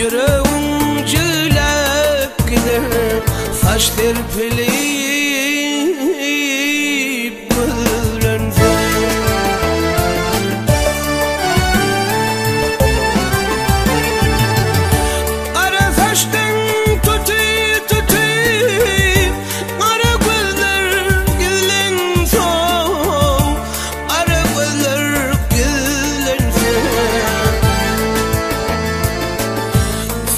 yüreğim cülep gider, saç terpileyip güllensin. Kara saçtan tutup kara gözler güllensin, kara gözler güllensin.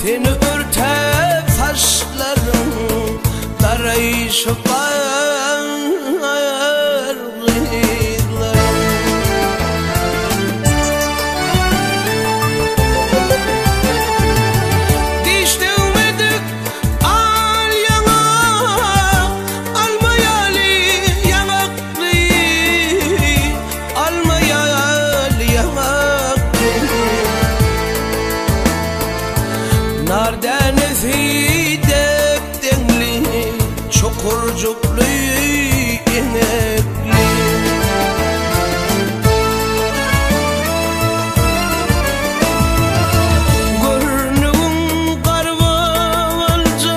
Seni örtep saçlarım darayışıp nardan fidek dengli, çukurcuklu inekli. Görnüğün karvalca,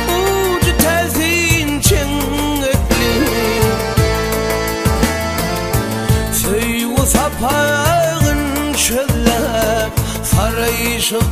ucu tezin çengekli. Söyü sapağın çöllep, sarayışıp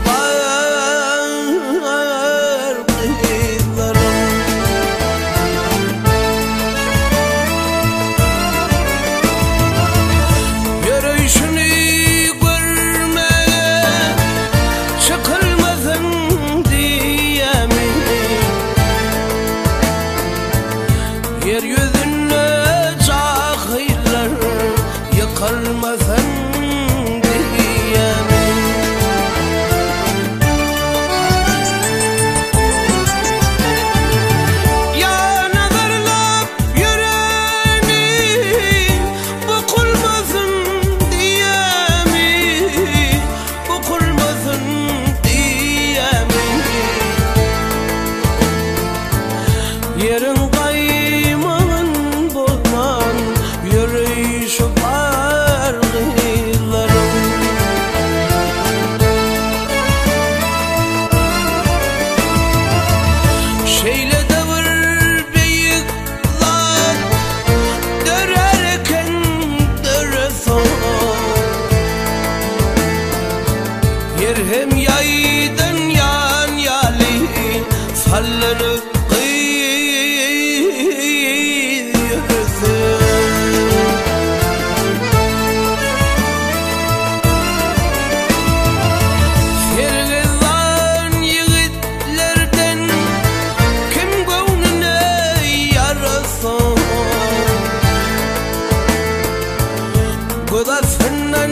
yeryüzüne cahiller yıkılmasın diye mi? Ya nazarlap yüreğini bıkılmasın diye mi? Bıkılmasın diye mi? Yerin şeyle davır beyikler dörerken döreson, yer hem yaydan yan yali sallanıp Godasından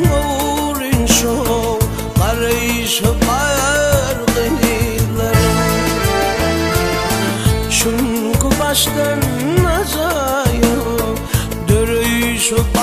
uğrun şov, karayışıp argılar. Çünkü baştan acayip dörüyüşüp